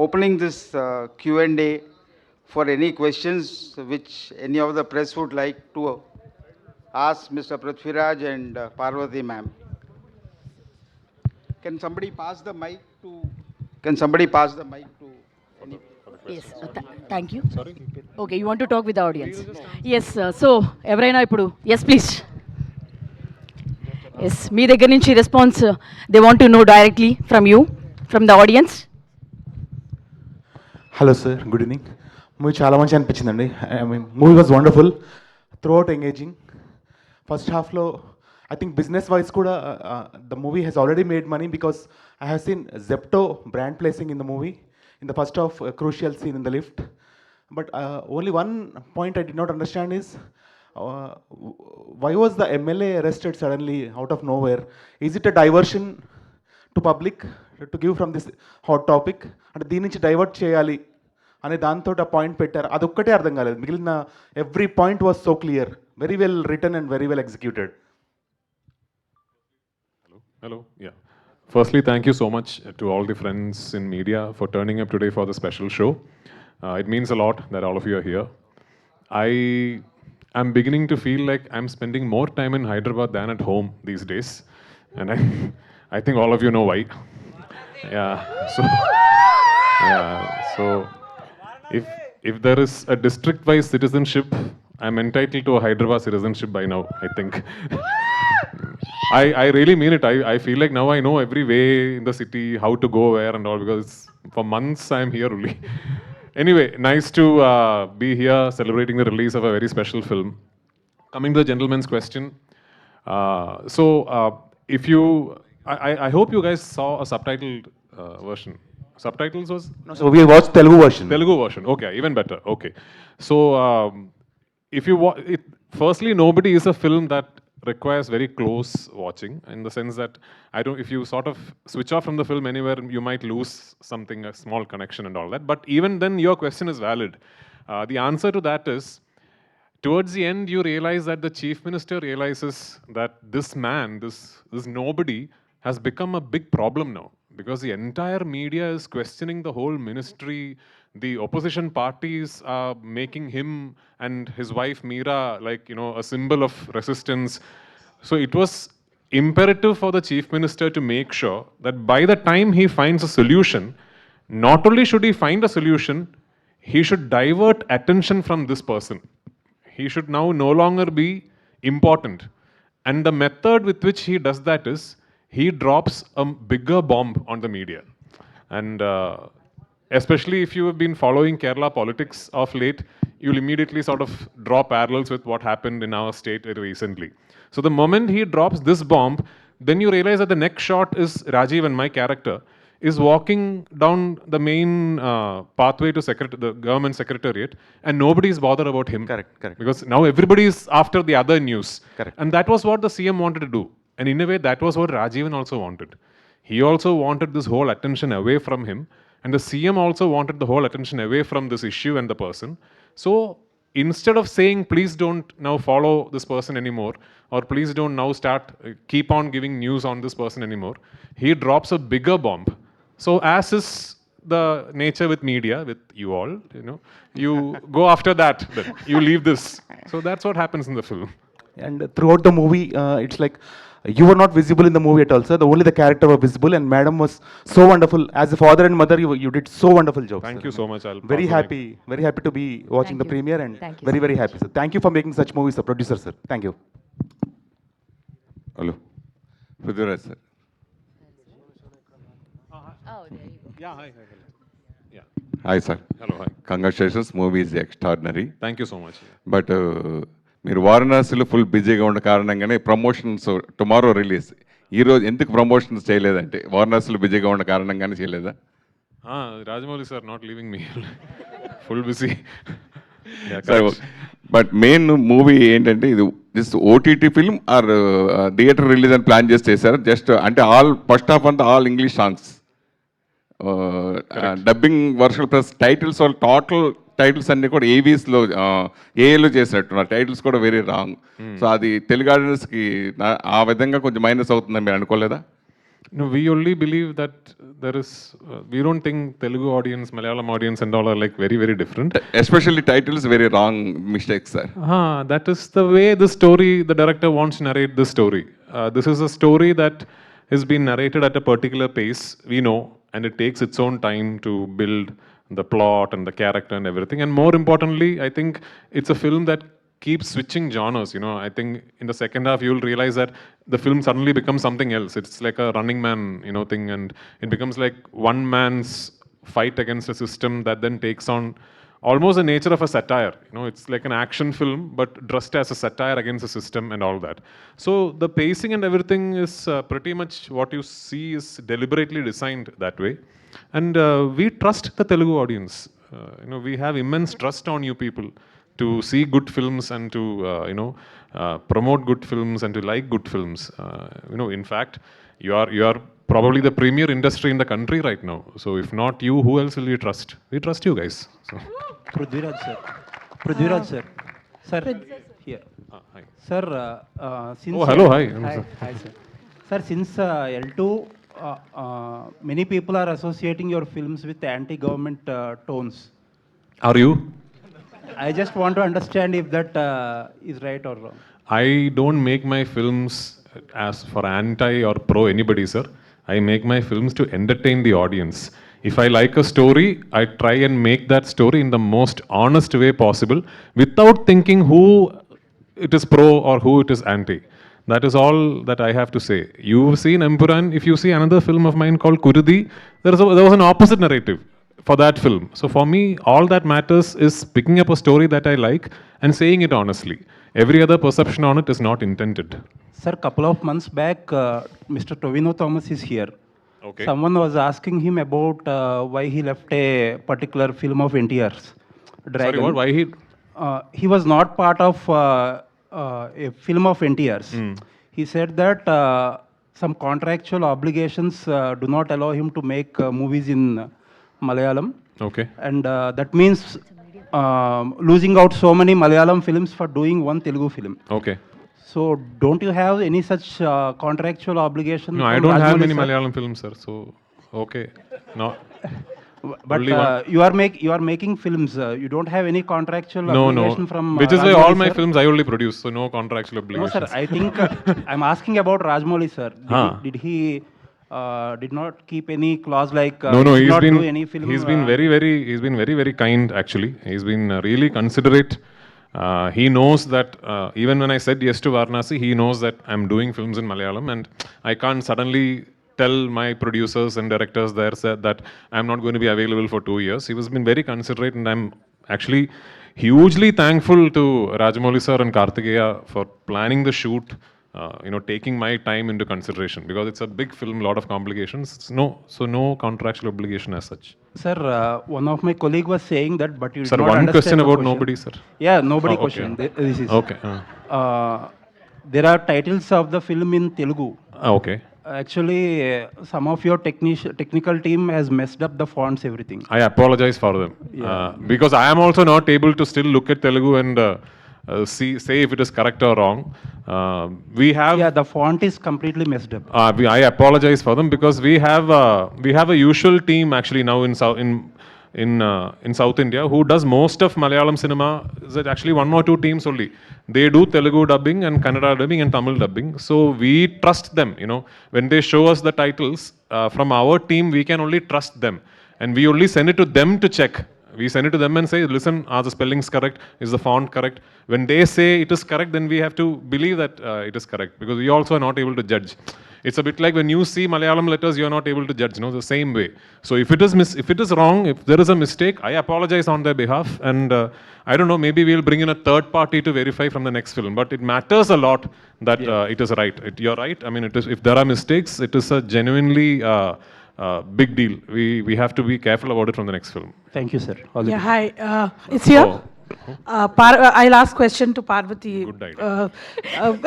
opening this Q&A for any questions which any of the press would like to ask Mr. Prithviraj and Parvathy ma'am. Can somebody pass the mic to? Can somebody pass the mic to any? Yes, thank you. Okay, you want to talk with the audience? Yes, so ఎవరైనా ఇప్పుడు yes please. Yes, మీ దగ్గర నుంచి response they want to know directly from you, from the audience. Hello sir, good evening. Movie చాలా మంచి అనిపించిందండి. I mean movie was wonderful, throughout engaging. First హాఫ్లో I think business wise కూడా the movie has already made money because I have seen Zepto brand placing in the movie in the first half, crucial scene in the lift. But only one point I did not understand is why was the MLA arrested suddenly out of nowhere? Is it a diversion to public to give from this hot topic? అంటే దీని నుంచి divert చేయాలి అనే దాంతో ఆ point పెట్టారు. అదొక్కటే అర్థం కాలేదు. మిగిలిన every point was so clear, very well written and very well executed. Hello. Yeah. Firstly, thank you so much to all the friends in media for turning up today for the special show. It means a lot that all of you are here. I'm beginning to feel like I'm spending more time in Hyderabad than at home these days, and I think all of you know why. Yeah. So if there is a district-wise citizenship, I'm entitled to a Hyderabad citizenship by now, I think. I really mean it. I feel like now I know every way in the city, how to go where and all, because for months I'm here only. Anyway, nice to be here celebrating the release of a very special film. Coming to the gentleman's question. If you, I hope you guys saw a subtitled version. Subtitles was? No, so we watched Telugu version. Telugu version, okay, even better, okay. So, if you watch it, firstly, Nobody is a film that requires very close watching, in the sense that if you sort of switch off from the film anywhere, you might lose something, a small connection and all that. But even then, your question is valid. The answer to that is, towards the end, you realize that the chief minister realizes that this man, this nobody, has become a big problem now, because the entire media is questioning the whole ministry. The opposition parties are making him and his wife Meera a symbol of resistance. So it was imperative for the chief minister to make sure that by the time he finds a solution, not only should he find a solution, he should divert attention from this person. He should now no longer be important. And the method with which he does that is, he drops a bigger bomb on the media. And especially if you have been following Kerala politics of late, you'll immediately sort of draw parallels with what happened in our state recently. So the moment he drops this bomb, then you realize that the next shot is Rajiv and my character is walking down the main pathway to the government secretariat, and nobody is bothered about him. Correct. Because now everybody is after the other news. Correct. And that was what the CM wanted to do. And in a way, that was what Rajivan also wanted. He also wanted this whole attention away from him. And the CM also wanted the whole attention away from this issue and the person. So instead of saying, please don't now follow this person anymore, or please don't now keep on giving news on this person anymore, he drops a bigger bomb. So as is the nature with media, with you all, you go after that, then you leave this. So that's what happens in the film. And throughout the movie, it's like you were not visible in the movie at all, sir. Only the character was visible, and madam was so wonderful. As a father and mother, you did so wonderful job. Thank sir. you so much. Very happy to be watching the premiere, and Thank you very happy, sir. Thank you for making such movies, sir. Producer, sir. Thank you. Hello. Prithviraj, sir. Oh, there you go. Yeah, hi. Yeah. Hi, sir. Hello, hi. Congratulations. Movie is extraordinary. Thank you so much. But మీరు వారణాసిలో full బిజీగా ఉన్న కారణంగానే promotions tomorrow release. ఈరోజు ఎందుకు promotions చేయలేదంటే వారణాసిలో బిజీగా ఉన్న కారణంగానే చేయలేదా? Rajmouli sir not leaving me. Full busy. But main movie ఏంటంటే ఇది just OTT film or theatre release అని ప్లాన్ చేశారు. జస్ట్ అంటే ఫస్ట్ హాఫ్ అంతా all English songs, dubbing version plus titles, వాళ్ళు టోటల్ టైటిల్స్ అన్నీ కూడా ఏవీస్లో ఏఏలో చేసినట్టున్నారు. టైటిల్స్ కూడా వెరీ రాంగ్. సో అది తెలుగు ఆడియన్స్కి ఆ విధంగా కొంచెం మైనస్ అవుతుందని మీరు అనుకోలేదా? No, we only believe that there is. We don't think Telugu audience, Malayalam audience, and all are like very, very different. Especially titles, very wrong mistakes, sir. That is the way the story, the director wants to narrate the story. This is a story that has been narrated at a particular pace, we know, and it takes its own time to build the plot and the character and everything. And more importantly, I think it's a film that keeps switching genres. You know, I think in the second half you'll realize that the film suddenly becomes something else. It's like a Running Man, you know, thing, and it becomes like one man's fight against a system that then takes on almost the nature of a satire. You know, it's like an action film, but dressed as a satire against the system and all that. So the pacing and everything is pretty much what you see is deliberately designed that way. And we trust the Telugu audience. You know, we have immense trust on you people to see good films and to, promote good films and to like good films. You know, in fact, you are probably the premier industry in the country right now. So if not you, who else will you trust? We trust you guys. So. Prithviraj sir. Prithviraj sir. Sir, here. Hi. Sir, since... Oh, hello, hi. Hi, sir. Sir, since L2, many people are associating your films with anti-government tones. Are you? I just want to understand if that is right or wrong. I don't make my films as for anti or pro anybody, sir. I make my films to entertain the audience. If I like a story, I try and make that story in the most honest way possible without thinking who it is pro or who it is anti. That is all that I have to say. You've seen Empuran. If you see another film of mine called Kurudi, there was an opposite narrative for that film. So for me, all that matters is picking up a story that I like and saying it honestly. Every other perception on it is not intended. Sir, couple of months back, Mr. Tovino Thomas is here. Okay. Someone was asking him about why he left a particular film of NTR's, Dragon. Sorry, what? Why he? He was not part of a film of NTR's. He said that some contractual obligations do not allow him to make movies in Malayalam. Okay. And that means losing out so many Malayalam films for doing one Telugu film. Okay. So don't you have any such contractual obligation? No, I from don't have Rajmouli, any sir? Malayalam films, sir. So, okay. No. But Only one. you are making films. You don't have any contractual No, obligation no. from Which is why all Rajmouli, my sir? films I only produce, so no contractual No, obligations. sir. I think I'm asking about Rajmouli, sir. Did he did not keep any clause like No, he did he's not been do any film? he's been very kind actually. He's been really considerate. He knows that even when I said yes to Varanasi, he knows that I'm doing films in Malayalam, and I can't suddenly tell my producers and directors there that I'm not going to be available for 2 years. He has been very considerate, and I'm actually hugely thankful to Rajamouli sir and Kartikeya for planning the shoot. Taking my time into consideration, because it's a big film, lot of complications. No contractual obligation as such. Sir, one of my colleague was saying that, but you did Sir, not one understand question the about question. nobody, sir. Yeah, nobody Oh, okay. question. This is Okay. there are titles of the film in Telugu. Okay. Actually, some of your technical team has messed up the fonts, everything. I apologize for them. Because I am also not able to still look at Telugu and say if it is correct or wrong. We have. Yeah, the font is completely messed up. I apologize for them, because we have a usual team actually now in South India who does most of Malayalam cinema. Is it actually one or two teams only? They do Telugu dubbing and Kannada dubbing and Tamil dubbing. So we trust them. When they show us the titles from our team, we can only trust them, and we only send it to them to check. We send it to them and say, listen, are the spellings correct? Is the font correct? When they say it is correct, then we have to believe that it is correct, because we also are not able to judge. It's a bit like when you see Malayalam letters, you are not able to judge, the same way. So if it is wrong, if there is a mistake, I apologize on their behalf, and I don't know, maybe we'll bring in a third party to verify from the next film. But it matters a lot that it is right. You're right. I mean, if there are mistakes, it is a genuinely big deal. We have to be careful about it from the next film. Thank you, sir. All the Yeah, best. hi. It's here. I'll ask question to Parvathy. Good idea. First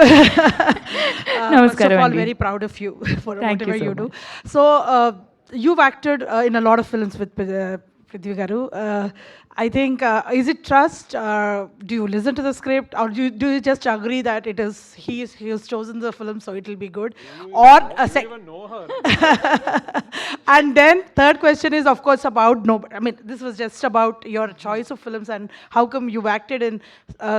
Namaskaram, of all, Andy. very proud of you for Thank you whatever so you do. much. So, you've acted in a lot of films with Prithvi Garu. I think, is it trust? Do you listen to the script, or do you just agree that he has chosen the film, so it will be good? Or a know her. And then third question is, of course, about no. I mean, this was just about your choice of films and how come you've acted in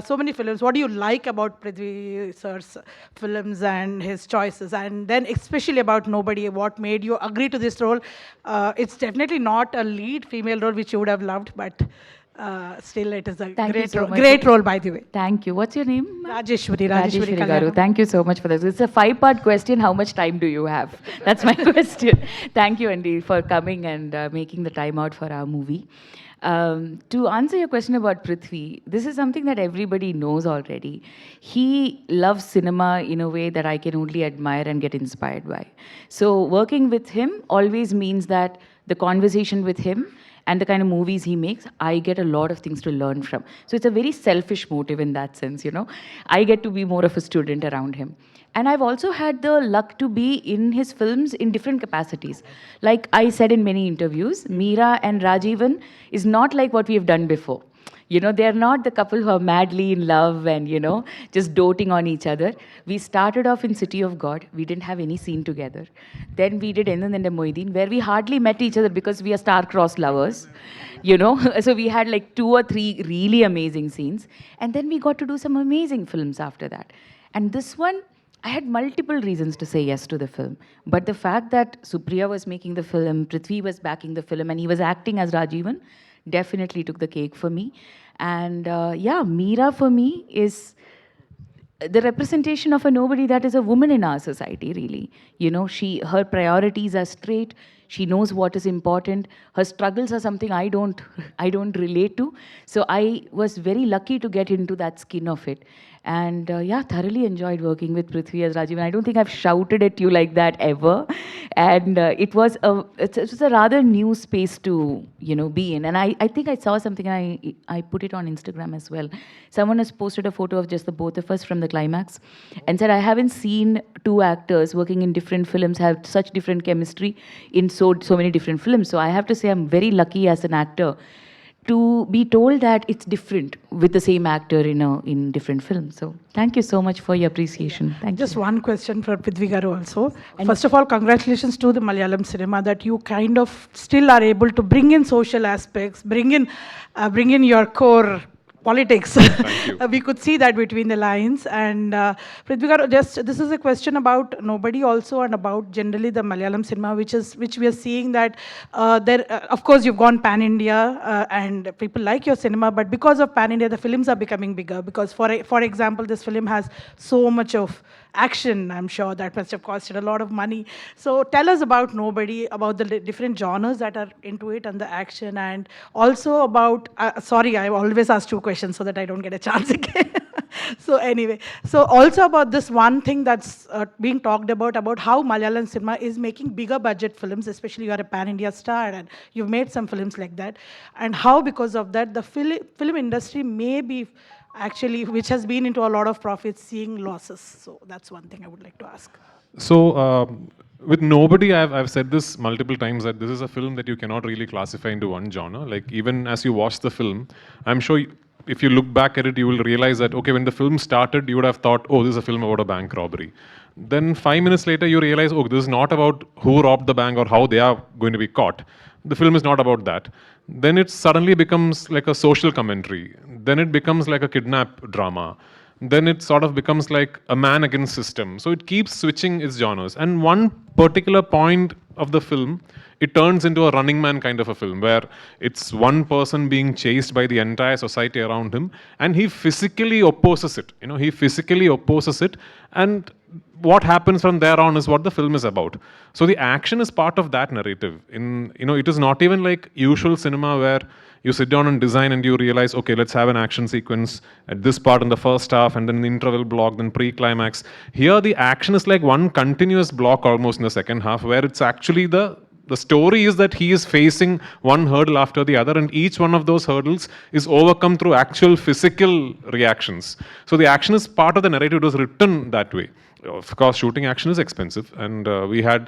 so many films. What do you like about Prithvi sir's films and his choices? And then especially about Nobody, what made you agree to this role? It's definitely not a lead female role which you would have loved, but still it is a Thank you so much. great role, by the way. Thank you. What's your name? Rajeshwari Garu. Kalyanam. Thank you so much for this. It's a 5-part question. How much time do you have? That's my question. Thank you, Andy, for coming and making the time out for our movie. To answer your question about Prithvi, this is something that everybody knows already. He loves cinema in a way that I can only admire and get inspired by. So working with him always means that the conversation with him and the kind of movies he makes, I get a lot of things to learn from. So it's a very selfish motive in that sense, you know. I get to be more of a student around him. And I've also had the luck to be in his films in different capacities. Like I said in many interviews, Meera and Rajivan is not like what we have done before. You know, they're not the couple who are madly in love and, you know, just doting on each other. We started off in City of God. We didn't have any scene together. Then we did Endan Moideen, where we hardly met each other because we are star-crossed lovers. You know, so we had like 2 or 3 really amazing scenes. And then we got to do some amazing films after that. And this one, I had multiple reasons to say yes to the film. But the fact that Supriya was making the film, Prithvi was backing the film, and he was acting as Rajivan, definitely took the cake for me. And yeah, Meera for me is the representation of a nobody that is a woman in our society, really. You know, her priorities are straight. She knows what is important. Her struggles are something I don't relate to. So I was very lucky to get into that skin of it. And yeah, thoroughly enjoyed working with Prithvi as Rajiv. And I don't think I've shouted at you like that ever. And it was a rather new space to, you know, be in. And I think I saw something, and I put it on Instagram as well. Someone has posted a photo of just the both of us from the climax and said, I haven't seen 2 actors working in different films have such different chemistry in so many different films. So I have to say I'm very lucky as an actor to be told that it's different with the same actor in different films. So thank you so much for your appreciation. Thank you. Just one question for Prithvi Garu also. First of all, congratulations to the Malayalam cinema that you kind of still are able to bring in social aspects, bring in your core politics. We could see that between the lines. And Prithvi Garu, this is a question about Nobody also, and about generally the Malayalam cinema, which we are seeing that of course you've gone pan-India and people like your cinema, but because of pan-India, the films are becoming bigger. Because for example, this film has so much of action. I'm sure that must have costed a lot of money. So tell us about Nobody, about the different genres that are into it and the action, and also about, sorry, I always ask 2 questions so that I don't get a chance again. So anyway, so also about this one thing that's being talked about how Malayalam cinema is making bigger budget films, especially you are a pan-India star and you've made some films like that, and how because of that the film industry may be actually, which has been into a lot of profits, seeing losses. So that's one thing I would like to ask. So with Nobody, I've said this multiple times that this is a film that you cannot really classify into one genre. Like even as you watch the film, I'm sure if you look back at it, you will realize that, okay, when the film started, you would have thought, oh, this is a film about a bank robbery. Then 5 minutes later, you realize, oh, this is not about who robbed the bank or how they are going to be caught. The film is not about that. Then it suddenly becomes like a social commentary. Then it becomes like a kidnap drama. Then it sort of becomes like a man against system. So it keeps switching its genres. And one particular point of the film, it turns into a Running Man kind of a film where it's one person being chased by the entire society around him, and he physically opposes it. You know, he physically opposes it, and what happens from there on is what the film is about. So the action is part of that narrative. It is not even like usual cinema where you sit down and design and you realize, okay, let's have an action sequence at this part in the first half, and then the interval block, then pre-climax. Here the action is like one continuous block almost in the second half, where it's actually the The story is that he is facing one hurdle after the other, and each one of those hurdles is overcome through actual physical reactions. So the action is part of the narrative. It was written that way. Of course, shooting action is expensive, and we had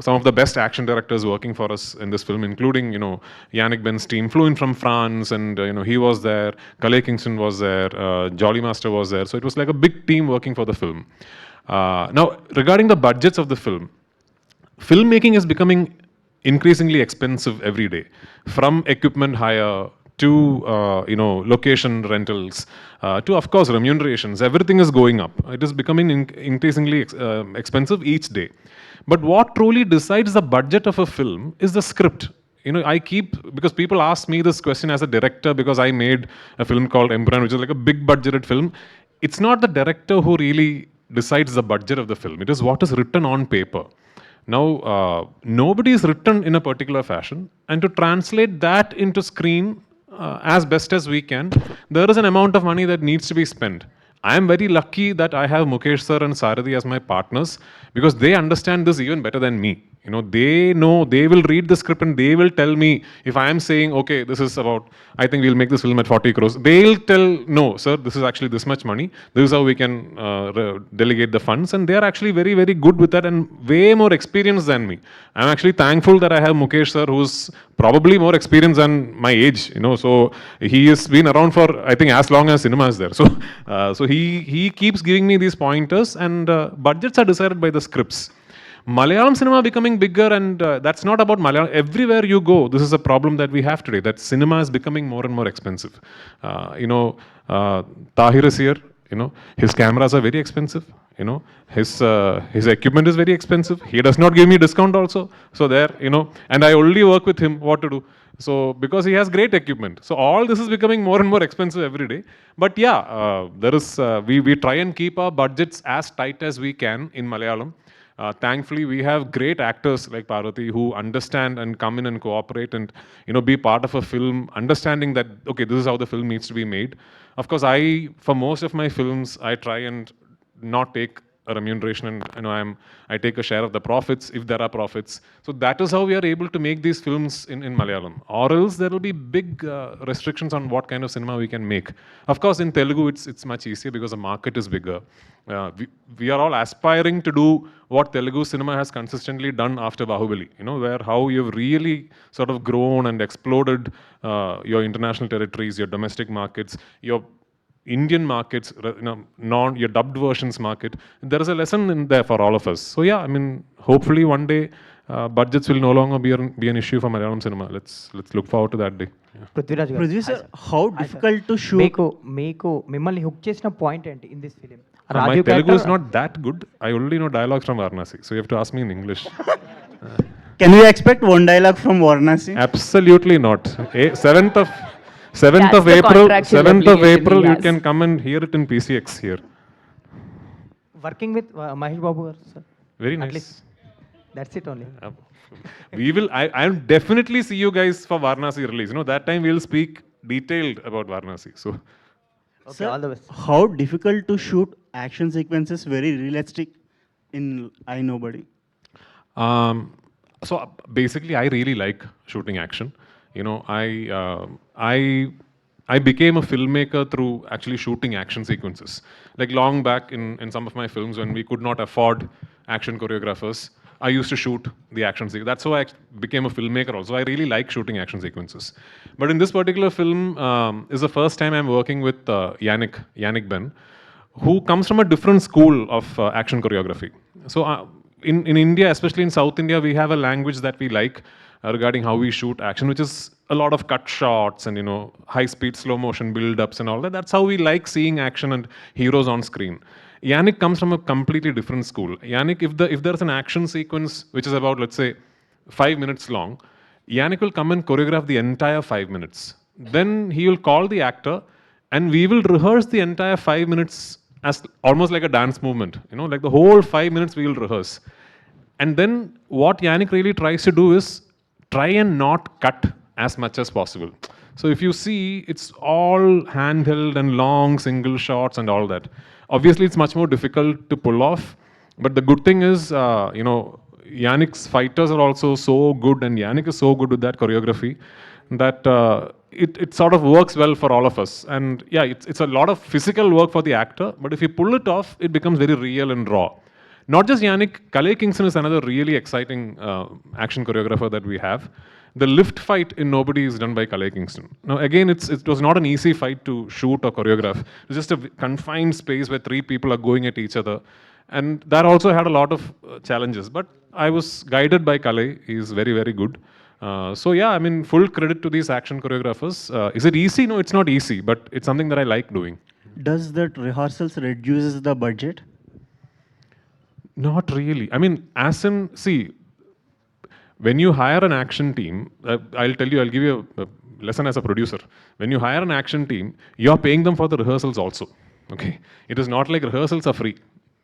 some of the best action directors working for us in this film, including, Yannick Ben's team flew in from France, and, he was there, Kalei Kingston was there, Jolly Master was there. So it was like a big team working for the film. Now, regarding the budgets of the film, filmmaking is becoming increasingly expensive every day, from equipment hire to location rentals, to of course remunerations. Everything is going up. It is becoming increasingly expensive each day. But what truly decides the budget of a film is the script. Because people ask me this question as a director, because I made a film called Emperor, which is like a big budgeted film. It's not the director who really decides the budget of the film. It is what is written on paper. Now, nobody is written in a particular fashion, and to translate that into screen as best as we can, there is an amount of money that needs to be spent. I am very lucky that I have Mukesh sir and Sarathi as my partners, because they understand this even better than me. They know, they will read the script and they will tell me if I am saying, okay, this is about, I think we'll make this film at 40 crores. They'll tell, no, sir, this is actually this much money. This is how we can delegate the funds. And they are actually very, very good with that and way more experienced than me. I'm actually thankful that I have Mukesh sir, who's probably more experienced than my age. So he has been around for, I think, as long as cinema is there. So he keeps giving me these pointers, and budgets are decided by the scripts. Malayalam cinema becoming bigger, and that's not about Malayalam. Everywhere you go, this is a problem that we have today, that cinema is becoming more and more expensive. Tahir is here, his cameras are very expensive, his equipment is very expensive. He does not give me discount also. So there, and I only work with him, what to do. So, because he has great equipment. So, all this is becoming more and more expensive every day. But yeah, we try and keep our budgets as tight as we can in Malayalam. Thankfully, we have great actors like Parvathy who understand and come in and cooperate and, be part of a film, understanding that, okay, this is how the film needs to be made. Of course, for most of my films, I try and not take a remuneration, and I take a share of the profits if there are profits. So that is how we are able to make these films in Malayalam. Or else there will be big restrictions on what kind of cinema we can make. Of course, in Telugu, it's much easier because the market is bigger. We are all aspiring to do what Telugu cinema has consistently done after Bahubali, where how you've really sort of grown and exploded your international territories, your domestic markets, your Indian markets, your dubbed versions market. There is a lesson in there for all of us. So yeah, hopefully one day budgets will no longer be an issue for Malayalam cinema. Let's look forward to that day. Yeah. Prithviraj garu. Prithvi sir, how difficult to shoot? మీకు మిమ్మల్ని hook చేసిన point ఏంటి in this film? My Telugu is not that good. I only know dialogues from Varanasi, so you have to ask me in English. Can we expect one dialogue from Varanasi? Absolutely not. 7th of That's the April, contractual 7th of obligation April, he you has. can come and hear it in PCX here. Working with Mahesh Babu గారు sir, Very at nice. least that's it only. We will. I'll definitely see you guys for Varanasi release. That time we'll speak detailed about Varanasi. So. Okay, Sir, all the best. how difficult to shoot action sequences very realistic in I Nobody? So basically, I really like shooting action. I became a filmmaker through actually shooting action sequences. Like long back in some of my films, when we could not afford action choreographers, I used to shoot the action sequence. That's how I became a filmmaker also. I really like shooting action sequences. But in this particular film, is the first time I'm working with Yannick Ben, who comes from a different school of action choreography. So in India, especially in South India, we have a language that we like regarding how we shoot action, which is a lot of cut shots and high-speed slow motion build-ups and all that. That's how we like seeing action and heroes on screen. Yannick comes from a completely different school. Yannick, if there's an action sequence which is about, let's say, 5 minutes long, Yannick will come and choreograph the entire 5 minutes. Then he will call the actor, and we will rehearse the entire 5 minutes as almost like a dance movement. Like the whole 5 minutes we will rehearse. And then what Yannick really tries to do is try and not cut as much as possible. So if you see, it's all handheld and long single shots and all that. Obviously, it's much more difficult to pull off. But the good thing is, Yannick's fighters are also so good, and Yannick is so good with that choreography that it sort of works well for all of us. And yeah, it's a lot of physical work for the actor, but if you pull it off, it becomes very real and raw. Not just Yannick, Kalei Kingston is another really exciting action choreographer that we have. The lift fight in Nobody is done by Kalei Kingston. Now, again, it was not an easy fight to shoot or choreograph. It was just a confined space where 3 people are going at each other. And that also had a lot of challenges. But I was guided by Kalei. He's very, very good. So yeah, I mean, full credit to these action choreographers. Is it easy? No, it's not easy, but it's something that I like doing. Does that rehearsals reduces the budget? Not really. I mean, as in, see, when you hire an action team, I'll give you a lesson as a producer. When you hire an action team, you're paying them for the rehearsals also. Okay? It is not like rehearsals are free.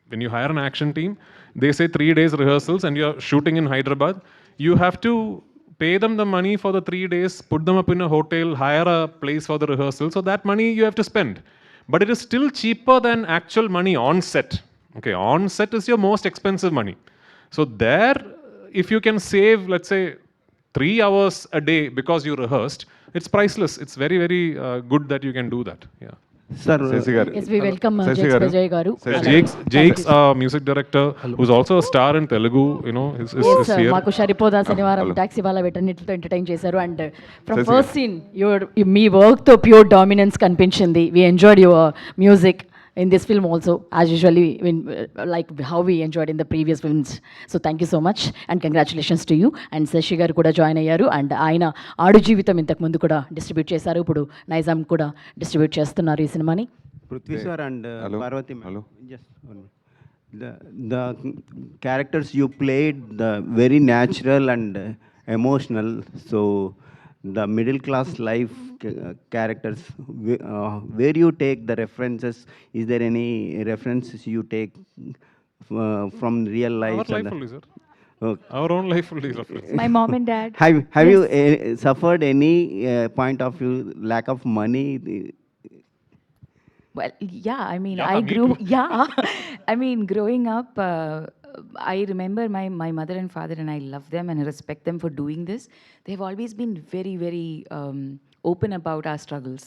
When you hire an action team, they say 3 days rehearsals and you're shooting in Hyderabad. You have to pay them the money for the 3 days, put them up in a hotel, hire a place for the rehearsal. So that money you have to spend. But it is still cheaper than actual money on set. Okay, on set is your most expensive money. So there, if you can save, let's say, 3 hours a day because you rehearsed, it's priceless. It's very, very good that you can do that. Yeah. Sir, Yes, we welcome Jakes Vijay Garu. Jake's music director, who's also a star in Telugu, you know, is here. మాకు షరిపోదా శనివారం taxi వాళ్ళ వీటన్నిటితో entertain చేశారు and from first scene మీ వర్క్తో pure dominance కనిపించింది we enjoyed your music in this film also, as usually, like how we enjoyed in the previous films. So thank you so much and congratulations to you. And Sashi garu kuda join ayyaru and ayana Aadu Jeevitam intaku mundu kuda distribute chesaru, ippudu Naizam kuda distribute chestunnaru ee cinemani. Prithvi sir and Parvathy ma'am. Hello. Just one minute. The characters you played, the very natural and emotional. So the middle class life characters, where you take the references? Is there any references you take from real life? Our life only, sir. Our own life only reference. My mom and dad. Have you suffered any point of view lack of money? Well, yeah, I mean, Yeah, I me grew, too. yeah, I mean, growing up, I remember my mother and father, and I love them and I respect them for doing this. They've always been very, very open about our struggles.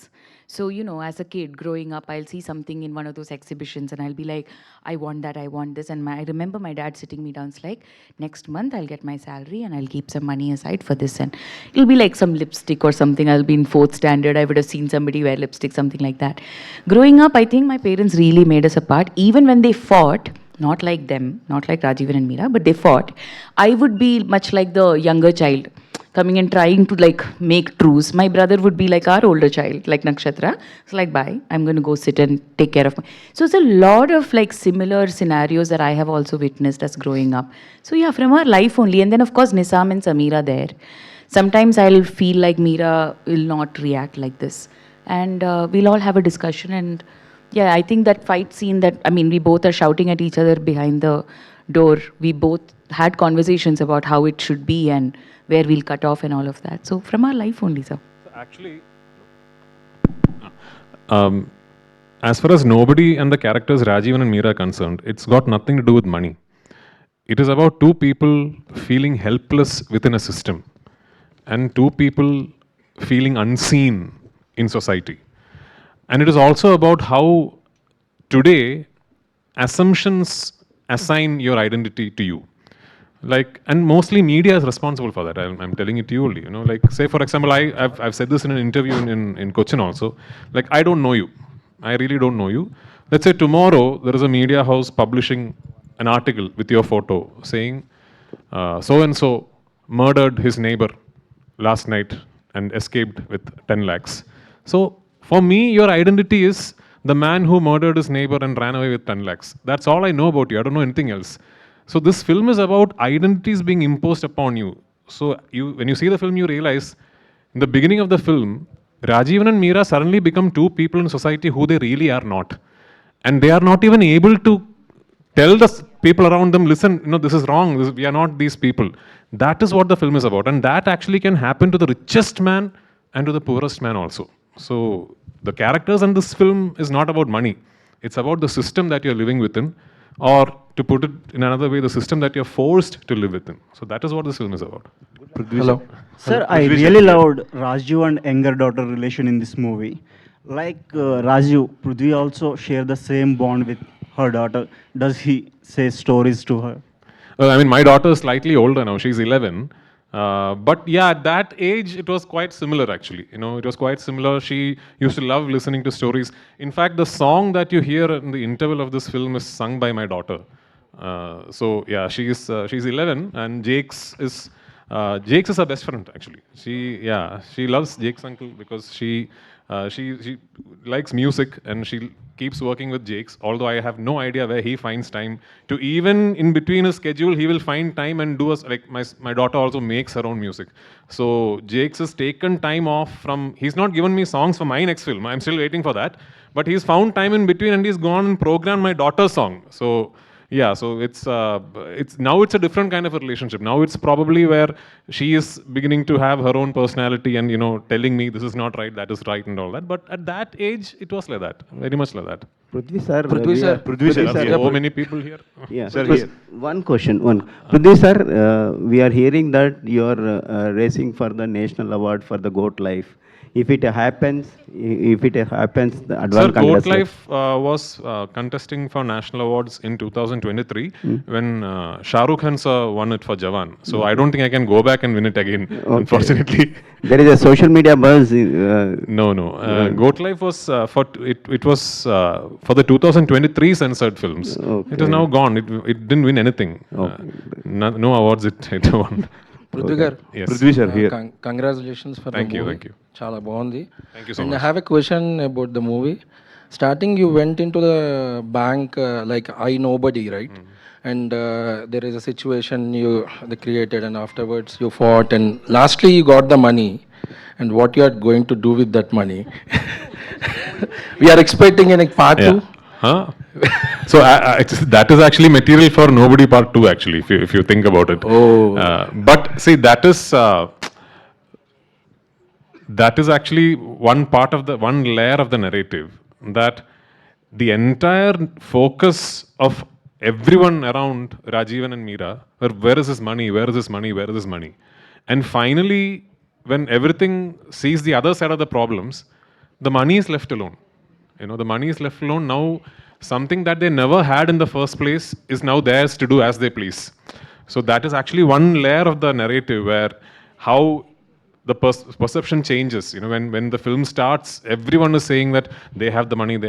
So, you know, as a kid growing up, I'll see something in one of those exhibitions and I'll be like, I want that, I want this. And I remember my dad sitting me down, it's like, next month I'll get my salary and I'll keep some money aside for this. And it'll be like some lipstick or something. I'll be in 4th standard. I would have seen somebody wear lipstick, something like that. Growing up, I think my parents really made us apart. Even when they fought, not like them, not like Rajivan and Meera, but they fought. I would be much like the younger child, coming and trying to like make truce. My brother would be like our older child, like Nakshatra. It's like, bye, I'm going to go sit and take care of my... So it's a lot of like similar scenarios that I have also witnessed as growing up. So yeah, from our life only. And then of course Nisam and Sameera there. Sometimes I'll feel like Meera will not react like this. And we'll all have a discussion and yeah, I think that fight scene that, I mean, we both are shouting at each other behind the door. We both had conversations about how it should be and where we'll cut off and all of that. So from our life only, sir. So actually, as far as Nobody and the characters Rajivan and Meera are concerned, it's got nothing to do with money. It is about 2 people feeling helpless within a system and 2 people feeling unseen in society. And it is also about how today assumptions assign your identity to you. Like, and mostly media is responsible for that. I'm telling it to you only. You know, like, say for example, I've said this in an interview in Cochin also. Like, I don't know you. I really don't know you. Let's say tomorrow there is a media house publishing an article with your photo saying so and so murdered his neighbor last night and escaped with 10 lakhs. So for me, your identity is the man who murdered his neighbor and ran away with 10 lakhs. That's all I know about you. I don't know anything else. So this film is about identities being imposed upon you. So when you see the film, you realize in the beginning of the film, Rajivan and Meera suddenly become 2 people in society who they really are not. And they are not even able to tell the people around them, listen, you know, this is wrong. We are not these people. That is what the film is about. And that actually can happen to the richest man and to the poorest man also. So the characters in this film is not about money. It's about the system that you're living within, or to put it in another way, the system that you're forced to live within. So that is what this film is about. Hello. Sir, I really loved Raju and younger daughter relation in this movie. Like Raju, Prithvi also share the same bond with her daughter. Does he say stories to her? Well, I mean, my daughter is slightly older now. She's 11. But yeah, at that age, it was quite similar actually. You know, it was quite similar. She used to love listening to stories. In fact, the song that you hear in the interval of this film is sung by my daughter. So yeah, she's 11, and Jake's is her best friend actually. She loves Jake's uncle because she likes music, and she keeps working with Jake's, although I have no idea where he finds time to, even in between his schedule, he will find time and do us, like my daughter also makes her own music. So Jake's has taken time off from, he's not given me songs for my next film, I'm still waiting for that, but he's found time in between and he's gone and programmed my daughter's song. So yeah, so it's now it's a different kind of a relationship. Now it's probably where she is beginning to have her own personality and, you know, telling me this is not right, that is right and all that. But at that age, it was like that, very much like that. Prithvi sir. Prithvi sir. So many people here. Yeah. Sir, here. One question. Prithvi sir, we are hearing that you are racing for the national award for the Goat Life. If it happens, the advance Sir, congratulations. Goat Life was contesting for national awards in 2023 when Shah Rukh Khan sir won it for Jawan. So I don't think I can go back and win it again, unfortunately. There is a social media buzz. No. Goat Life was for the 2023 censored films. Okay. It is now gone. It didn't win anything. No awards it won. Prithvi garu. Yes. Prithvi sir here. Congratulations for Thank the you, movie. thank you. Chala bagundi. Thank you so And much. I have a question about the movie. Starting, you went into the bank like I nobody, right? And there is a situation they created, and afterwards you fought, and lastly you got the money. And what you are going to do with that money? We are expecting in a part 2. Huh? So that is actually material for Nobody Part 2 actually, if you think about it. Oh. But see, that is actually one layer of the narrative, that the entire focus of everyone around Rajivan and Meera were, where is this money, where is this money, where is this money? And finally, when everything sees the other side of the problems, the money is left alone. You know, the money is left alone. Now, something that they never had in the first place is now theirs to do as they please. So that is actually one layer of the narrative where how the perception changes. You know, when the film starts, everyone is saying that they have the money, and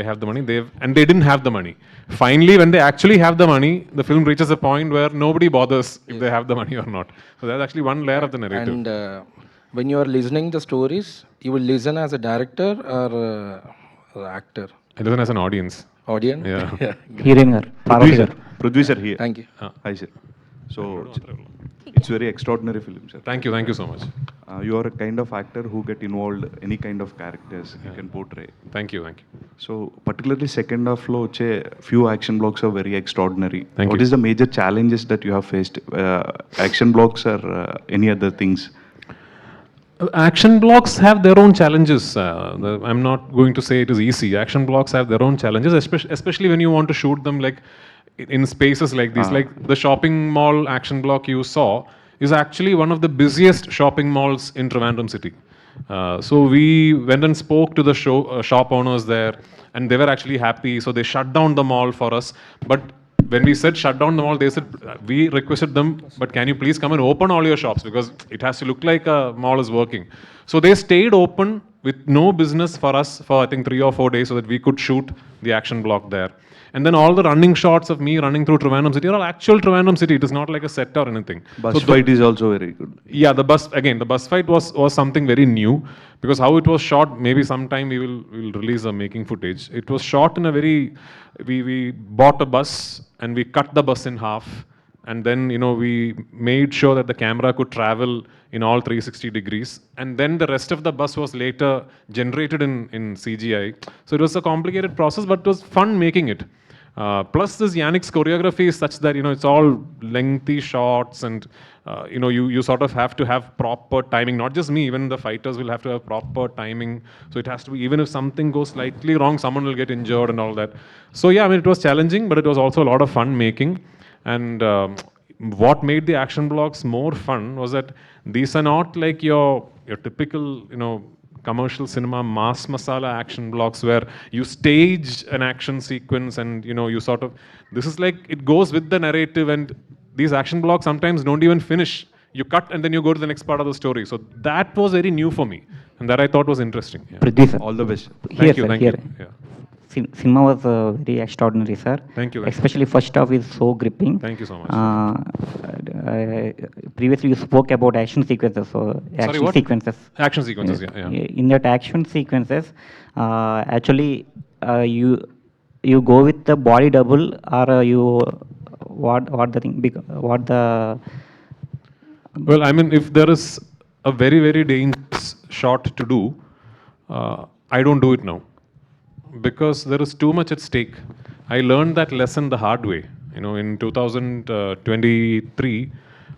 they didn't have the money. Finally, when they actually have the money, the film reaches a point where nobody bothers if they have the money or not. So that's actually one layer of the narrative. And when you are listening the stories, you will listen as a director or actor? I listen as an audience. Audience? Yeah. Hearing her. Prithvi sir here. Thank you. Hi sir. So it's very extraordinary film, sir. Thank you so much. You are a kind of actor who get involved any kind of characters you can portray. Thank you. So particularly second half lo vachche few action blocks are very extraordinary. Thank What you. is the major challenges that you have faced? Action blocks or any other things? Action blocks have their own challenges. I'm not going to say it is easy. Action blocks have their own challenges, especially when you want to shoot them like in spaces like these. Like the shopping mall action block you saw is actually one of the busiest shopping malls in Trivandrum city. So we went and spoke to the shop owners there, and they were actually happy. So they shut down the mall for us. But when we said shut down the mall, they said, we requested them, but can you please come and open all your shops, because it has to look like a mall is working. So they stayed open with no business for us for I think 3 or 4 days so that we could shoot the action block there. And then all the running shots of me running through Trivandrum city are all actual Trivandrum city. It is not like a set or anything. Bus fight is also very good. Yeah, the bus fight was something very new, because how it was shot, maybe sometime we'll release a making footage. It was shot in a very, we bought a bus and we cut the bus in half, and then, you know, we made sure that the camera could travel in all 360 degrees, and then the rest of the bus was later generated in CGI. So it was a complicated process, but it was fun making it. Plus this Yannick's choreography is such that, you know, it's all lengthy shots, and you know, you sort of have to have proper timing. Not just me, even the fighters will have to have proper timing. So it has to be, even if something goes slightly wrong, someone will get injured and all that. So yeah, I mean, it was challenging, but it was also a lot of fun making. And what made the action blocks more fun was that these are not like your typical, commercial cinema mass masala action blocks where you stage an action sequence and you sort of, this is like it goes with the narrative, and these action blocks sometimes don't even finish. You cut and then you go to the next part of the story. So that was very new for me, and that I thought was interesting. Yeah. Prithvi, sir. All the best. Thank you. Thank you. Yeah. Cinema was very extraordinary, sir. Thank you. Especially first half is so gripping. Thank you so much. Previously, you spoke about action sequences. Sorry, what? Sequences. Action sequences, yeah. In that action sequences, actually, you go with the body double, or you what the thing? What the? Well, I mean, if there is a very, very dangerous shot to do, I don't do it now, because there is too much at stake. I learned that lesson the hard way. In 2023,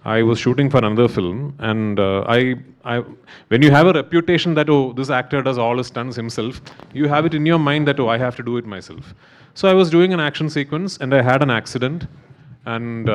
I was shooting for another film, and when you have a reputation that, oh, this actor does all his stunts himself, you have it in your mind that, oh, I have to do it myself. So I was doing an action sequence, and I had an accident, and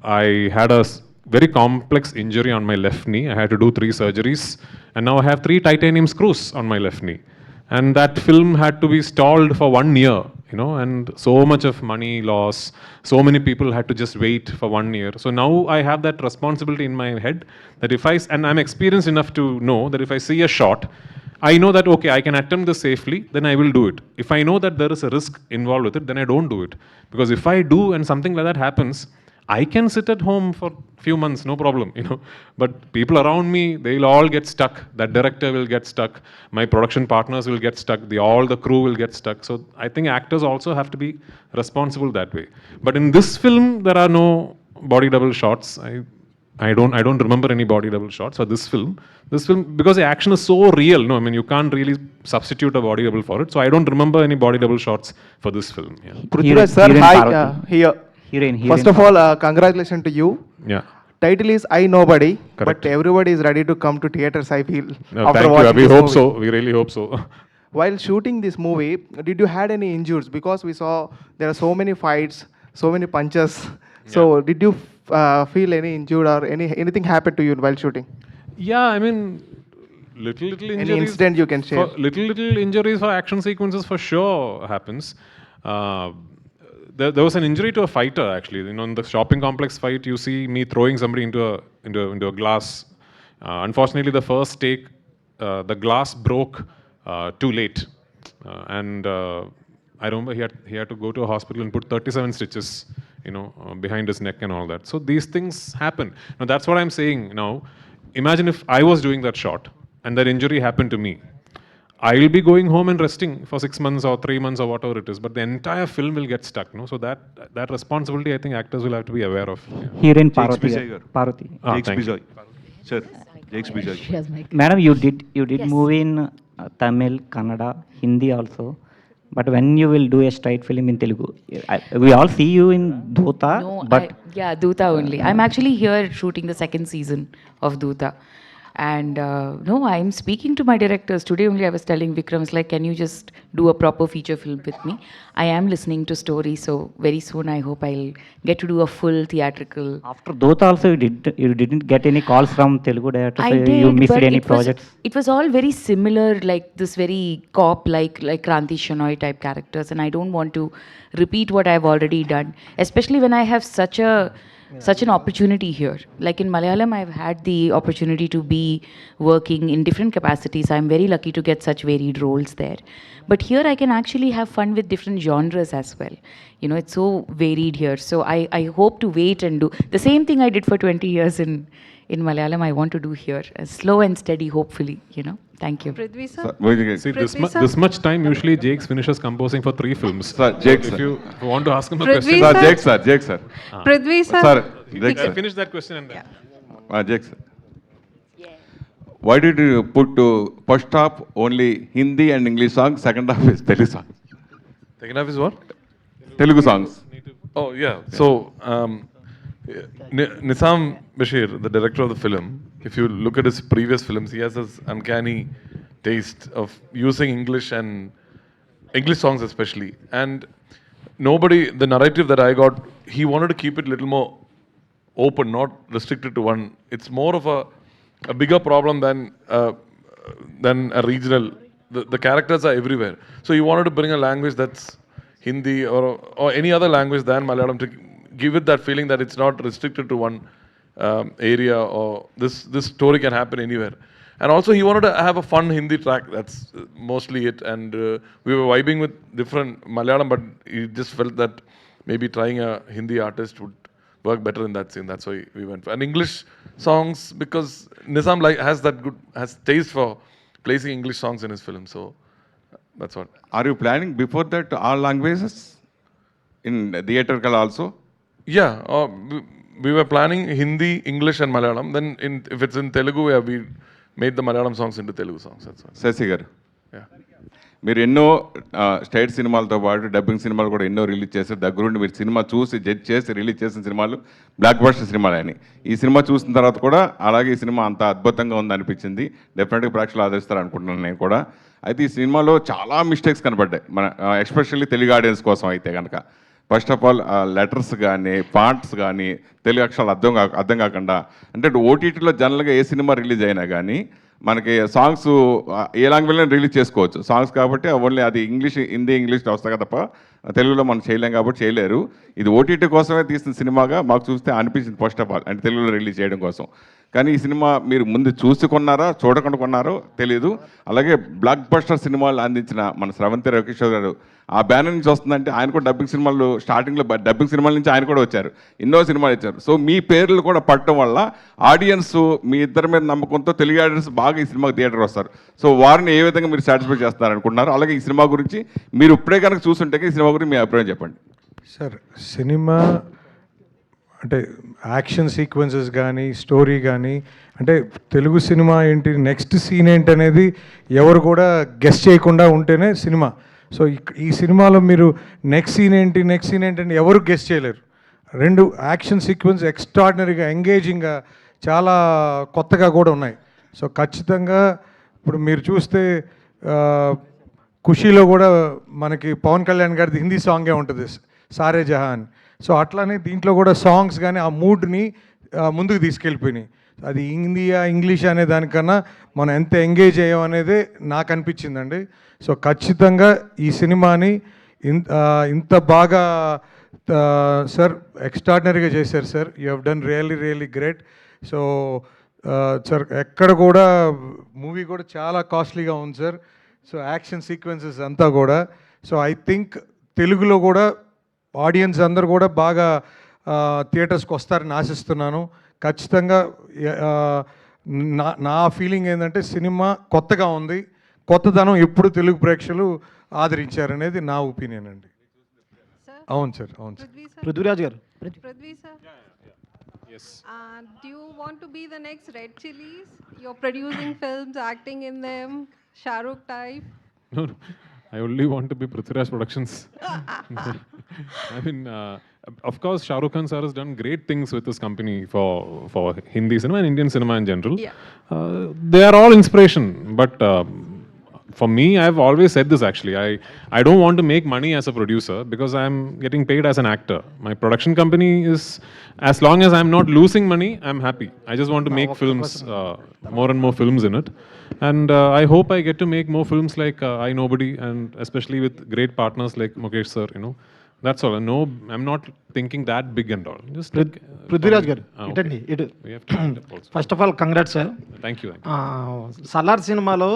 I had a very complex injury on my left knee. I had to do 3 surgeries, and now I have 3 titanium screws on my left knee. And that film had to be stalled for 1 year, and so much of money loss, so many people had to just wait for 1 year. So now I have that responsibility in my head that and I'm experienced enough to know that if I see a shot, I know that, okay, I can attempt this safely, then I will do it. If I know that there is a risk involved with it, then I don't do it. Because if I do and something like that happens, I can sit at home for a few months, no problem, But people around me, they'll all get stuck. That director will get stuck. My production partners will get stuck. All the crew will get stuck. So I think actors also have to be responsible that way. But in this film, there are no body double shots. I don't remember any body double shots for this film. This film, because the action is so real, you can't really substitute a body double for it. So I don't remember any body double shots for this film. Yeah. Prithviraj sir, hi, here. Heroine. First of all, congratulations to you. Yeah. Title is I Nobody, Correct. but everybody is ready to come to theaters, I feel. No, after thank you. watching We this hope movie. so. We really hope so. While shooting this movie, did you had any injuries? Because we saw there are so many fights, so many punches. So did you feel any injured or anything happened to you while shooting? Yeah, I mean, little injuries. Any incident you can share? Little injuries for action sequences for sure happens. There was an injury to a fighter actually. In the shopping complex fight, you see me throwing somebody into a glass. Unfortunately, the first take, the glass broke too late, and I remember he had to go to a hospital and put 37 stitches, behind his neck and all that. So these things happen. Now that's what I'm saying. Now, imagine if I was doing that shot and that injury happened to me. I will be going home and resting for 6 months or 3 months or whatever it is, but the entire film will get stuck. So that responsibility, I think actors will have to be aware of. Herein Parvathy. Parvathy. Jakes Bijoy. Sir, Jakes Bijoy. Madam, you did movie in Tamil, Kannada, Hindi also. But when you will do a straight film in Telugu, we all see you in Dota. No, but Dutta only. I'm actually here shooting the 2nd season of Dutta. And no, I'm speaking to my directors. Today only I was telling Vikram, can you just do a proper feature film with me? I am listening to stories, so very soon I hope I'll get to do a full theatrical. After Dota also, you didn't get any calls from Telugu directors? I did, you missed but any projects? It was all very similar, like this very cop, like Kranti Shenoy type characters, and I don't want to repeat what I've already done, especially when I have such an opportunity here. Like in Malayalam, I've had the opportunity to be working in different capacities. I'm very lucky to get such varied roles there. But here I can actually have fun with different genres as well. It's so varied here. So I hope to wait and do the same thing I did for 20 years in Malayalam. I want to do here, slow and steady, hopefully. Thank you. Prithvi sir. See, this much time usually Jakes finishes composing for 3 films. Sir, Jakes, if sir. you want to ask him a Prithvi question. sir. Jakes sir. Prithvi sir. Sir, Jakes sir. Finish that question and then. Jakes sir. Why did you put first half only Hindi and English songs, second half is Telugu songs? Second half is what? Telugu songs. Oh, yeah. So, Nizam Bashir, the director of the film, if you look at his previous films, he has this uncanny taste of using English and English songs especially. And the narrative that I got he wanted to keep it a little more open, not restricted to one. It's more of a bigger problem than a regional. The characters are everywhere. So he wanted to bring a language that's Hindi or any other language than Malayalam to give it that feeling that it's not restricted to one area, or this story can happen anywhere. And also he wanted to have a fun Hindi track. That's mostly it. And we were vibing with different Malayalam, but he just felt that maybe trying a Hindi artist would work better in that scene. That's why we went for. And English songs, because Nizam has taste for placing English songs in his film. So that's what. Are you planning before that all languages in theatrical also? Yeah, we were planning Hindi, English and Malayalam. Then if it's in Telugu, yeah, we made the Malayalam songs into Telugu songs. That's all. Sashi garu, Yeah. మీరు ఎన్నో state సినిమాలతో పాటు dubbing సినిమాలు కూడా ఎన్నో release చేశారు. దగ్గరుండి మీరు సినిమా చూసి జడ్జ్ చేసి రిలీజ్ చేసిన సినిమాలు బ్లాక్ బస్టర్ సినిమాలు అని. ఈ సినిమా చూసిన తర్వాత కూడా అలాగే ఈ సినిమా అంత అద్భుతంగా ఉందనిపించింది. డెఫినెట్గా ప్రేక్షకులు ఆదరిస్తారు అనుకుంటున్నాను నేను కూడా. అయితే ఈ సినిమాలో చాలా మిస్టేక్స్ కనపడ్డాయి, మన ఎస్పెషల్లీ తెలుగు ఆడియన్స్ కోసం అయితే కనుక. ఫస్ట్ ఆఫ్ ఆల్ లెటర్స్ కానీ ఫాంట్స్ కానీ తెలుగు అక్షరాలు అర్థం కాకుండా, అంటే ఓటీటీలో జనరల్గా ఏ సినిమా రిలీజ్ అయినా కానీ మనకి సాంగ్స్ ఏ లాంగ్వేజ్లో రిలీజ్ చేసుకోవచ్చు సాంగ్స్, కాబట్టి ఓన్లీ అది హిందీ ఇంగ్లీష్లో వస్తాయి తప్ప తెలుగులో మనం చేయలేం కాబట్టి చేయలేరు. ఇది ఓటీటీ కోసమే తీసిన సినిమాగా మాకు చూస్తే అనిపించింది ఫస్ట్ ఆఫ్ ఆల్, అంటే తెలుగులో రిలీజ్ చేయడం కోసం. కానీ ఈ సినిమా మీరు ముందు చూసి కొన్నారా చూడకుండా కొన్నారో తెలియదు. అలాగే బ్లాక్ బస్టర్ సినిమాలు అందించిన మన స్రవంతి రవికిషోర్ గారు ఆ బ్యానర్ నుంచి వస్తుందంటే ఆయన కూడా డబ్బింగ్ సినిమాలు స్టార్టింగ్లో డబ్బింగ్ సినిమాల నుంచి ఆయన కూడా వచ్చారు, ఎన్నో సినిమాలు ఇచ్చారు. సో మీ పేర్లు కూడా పట్టడం వల్ల ఆడియన్స్ మీ ఇద్దరి మీద నమ్మకంతో తెలుగు ఆడియన్స్ బాగా ఈ సినిమాకి థియేటర్ వస్తారు. సో వారిని ఏ విధంగా మీరు సాటిస్ఫై చేస్తారనుకుంటున్నారు? అలాగే ఈ సినిమా గురించి మీరు ఇప్పుడే కనుక చూస్తుంటే ఈ సినిమా గురించి మీ అభిప్రాయం చెప్పండి. సార్, సినిమా అంటే యాక్షన్ సీక్వెన్సెస్ కానీ స్టోరీ కానీ, అంటే తెలుగు సినిమా ఏంటి నెక్స్ట్ సీన్ ఏంటి అనేది ఎవరు కూడా గెస్ చేయకుండా ఉంటేనే సినిమా. సో ఈ సినిమాలో మీరు నెక్స్ట్ సీన్ ఏంటి అని ఎవరు గెస్ చేయలేరు. రెండు యాక్షన్ సీక్వెన్స్ ఎక్స్ట్రాడినరీగా ఎంగేజింగ్గా చాలా కొత్తగా కూడా ఉన్నాయి. సో ఖచ్చితంగా ఇప్పుడు మీరు చూస్తే ఖుషీలో కూడా మనకి పవన్ కళ్యాణ్ గారిది హిందీ సాంగే ఉంటుంది, సారే జహాన్. సో అట్లానే దీంట్లో కూడా సాంగ్స్ కానీ ఆ మూడ్ని ముందుకు తీసుకెళ్ళిపోయినాయి. అది హిందీయా ఇంగ్లీష్ అనే దానికన్నా మనం ఎంత ఎంగేజ్ అయ్యాం అనేది నాకు అనిపించిందండి. సో ఖచ్చితంగా ఈ సినిమాని ఇంత బాగా సార్ ఎక్స్ట్రాడినరీగా చేశారు sir. You have done really great. So sir ఎక్కడ కూడా మూవీ కూడా చాలా కాస్ట్లీగా ఉంది సార్. సో యాక్షన్ సీక్వెన్సెస్ అంతా కూడా. సో ఐ థింక్ తెలుగులో కూడా ఆడియన్స్ అందరు కూడా బాగా థియేటర్స్కి వస్తారని ఆశిస్తున్నాను. ఖచ్చితంగా నా ఫీలింగ్ ఏంటంటే సినిమా కొత్తగా ఉంది, కొత్తదనం ఎప్పుడు తెలుగు ప్రేక్షకులు ఆదరించారనేది నా ఒపీనియన్ అండి. అవును సార్, అవును సార్. పృథ్వీరాజ్ గారు, Prithvi sir. Yes. Do you want to be the next Red Chillies? You're producing films, acting in them, Shah Rukh type. No, I only want to be Prithviraj Productions. I mean, of course, Shah Rukh Khan sir has done great things with this company for Hindi cinema and Indian cinema in general. Yeah. They are all inspiration, but for me, I've always said this actually. I don't want to make money as a producer because I'm getting paid as an actor. My production company is, as long as I'm not losing money, I'm happy. I just want to make films, more and more films in it. And I hope I get to make more films like I Nobody, and especially with great partners like Mukesh sir, you know. That's all. No, I'm not thinking that big and all. Just like Prithviraj గారు, okay. ఇటండి ఇటు. We have to end up also. First of all congrats sir. Thank you. Salaar సినిమాలో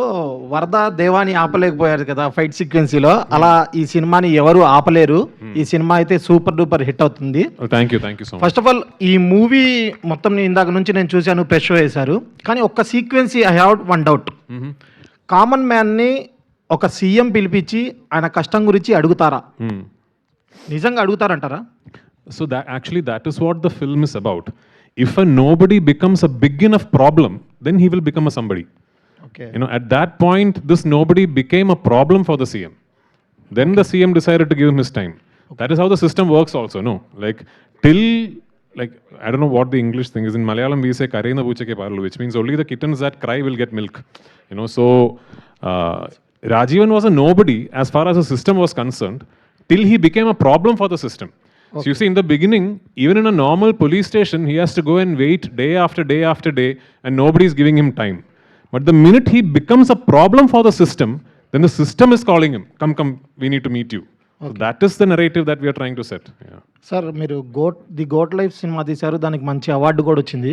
వరద దేవాని ఆపలేకపోయారు కదా fight సీక్వెన్సీలో, అలా ఈ సినిమాని ఎవరు ఆపలేరు. ఈ సినిమా అయితే సూపర్ డూపర్ హిట్ అవుతుంది. Thank you so much. First of all ఈ మూవీ మొత్తం ఇందాక నుంచి నేను చూశాను, ప్రెస్ షో వేశారు. కానీ ఒక్క sequence I have one doubt. Common మ్యాన్ని ఒక సీఎం పిలిపించి ఆయన కష్టం గురించి అడుగుతారా? నిజంగా అడుగుతారంటారా? So that is what the film is about. If a nobody becomes a big enough problem, then he will become a somebody. Okay. You know, at that point, this nobody became a problem for the CM. Then the CM decided to give him his time. That is how the system works also, no? Like, till, like, I don't know what the English thing is. In Malayalam, we say, Karena Buchake Parlu, which means only the kittens that cry will get milk. You know, so Rajivan was a nobody as far as the system was concerned, till he became a problem for the system. So you see, in the beginning, even in a normal police station, he has to go and wait day after day after day, and nobody is giving him time. But the minute he becomes a problem for the system, then the system is calling him, come, come, we need to meet you. So that is the narrative that we are trying to set. Yeah. Sir మీరు the goat life cinema తీశారు, దానికి మంచి award కూడా వచ్చింది.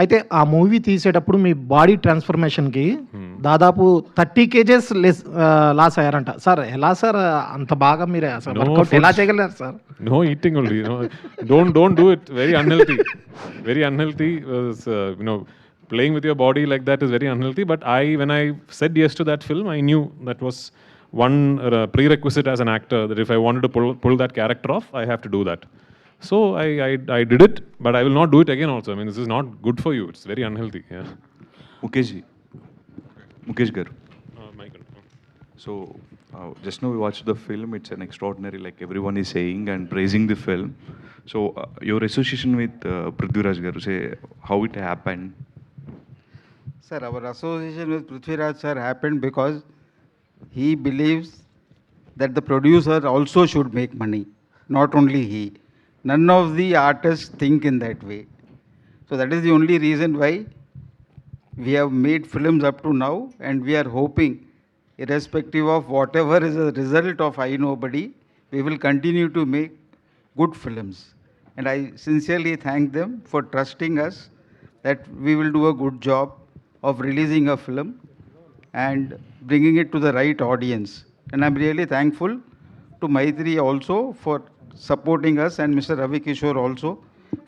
అయితే ఆ movie తీసేటప్పుడు మీ body ట్రాన్స్ఫర్మేషన్కి దాదాపు 30 kgs లాస్ అయ్యారంట. సార్ ఎలా సార్ అంత బాగా మీరు అసలు వర్కౌట్ ఎలా చేయగలరు sir? No eating only. No. Don't do it. Very unhealthy. Very unhealthy. Playing with your body like that is very unhealthy. But when I said yes to that film, I knew that was one prerequisite as an actor, that if I wanted to pull that character off, I have to do that. So I did it, but I will not do it again also. I mean, this is not good for you. It's very unhealthy. Yeah. Mukesh garu. So just now we watched the film. It's an extraordinary, like everyone is saying and praising the film. So your association with Prithviraj garu, say how it happened. Sir, our association with Prithviraj sir happened because he believes that the producer also should make money, not only he. None of the artists think in that way. So that is the only reason why we have made films up to now, and we are hoping, irrespective of whatever is the result of I Nobody, we will continue to make good films. And I sincerely thank them for trusting us that we will do a good job of releasing a film and bringing it to the right audience. And I'm really thankful to Maitri also for supporting us, and Mr. Ravi Kishore also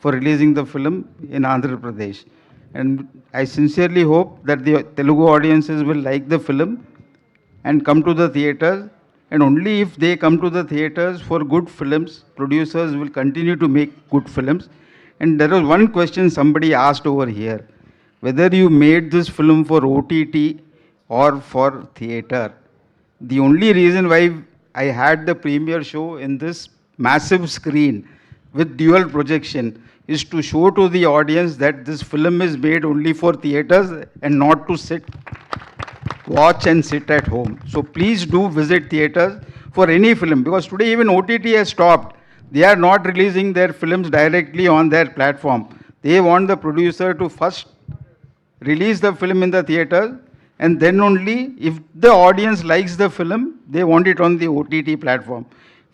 for releasing the film in Andhra Pradesh. And I sincerely hope that the Telugu audiences will like the film and come to the theatres. And only if they come to the theatres for good films, producers will continue to make good films. And there was one question somebody asked over here, whether you made this film for OTT or for theatre. The only reason why I had the premiere show in this massive screen with dual projection is to show to the audience that this film is made only for theatres and not to watch and sit at home. So please do visit theatres for any film, because today even OTT has stopped. They are not releasing their films directly on their platform. They want the producer to first release the film in the theater, and then only if the audience likes the film, they want it on the OTT platform.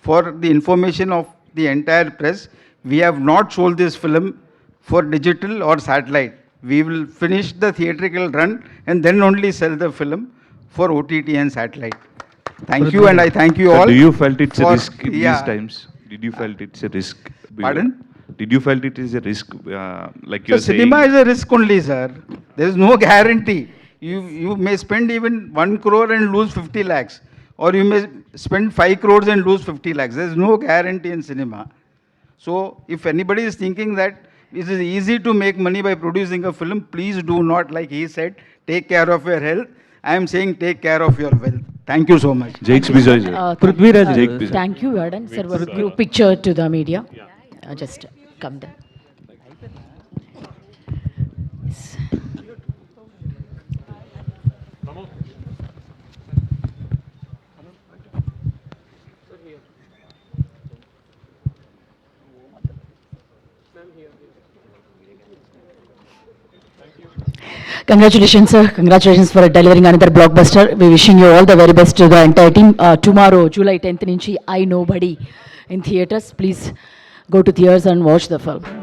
For the information of the entire press, we have not sold this film for digital or satellite. We will finish the theatrical run and then only sell the film for OTT and satellite. Thank you, and I thank you all. Do you felt it's a risk in these times? Did you felt it's a risk? Pardon? Did you felt it is a risk, like you're saying? Cinema is a risk only, sir. There is no guarantee. You may spend even 1 crore and lose 50 lakhs. Or you may spend 5 crores and lose 50 lakhs. There is no guarantee in cinema. So if anybody is thinking that it is easy to make money by producing a film, please do not, like he said, take care of your health. I am saying take care of your wealth. Thank you so much. Prithviraj, thank you, Vardan. Sir, one group picture to the media. Just come there. Congratulations, sir. Congratulations for delivering another blockbuster. We wishing you all the very best to the entire team. Tomorrow, July 10th, I Nobody in theaters. Please go to theaters and watch the film.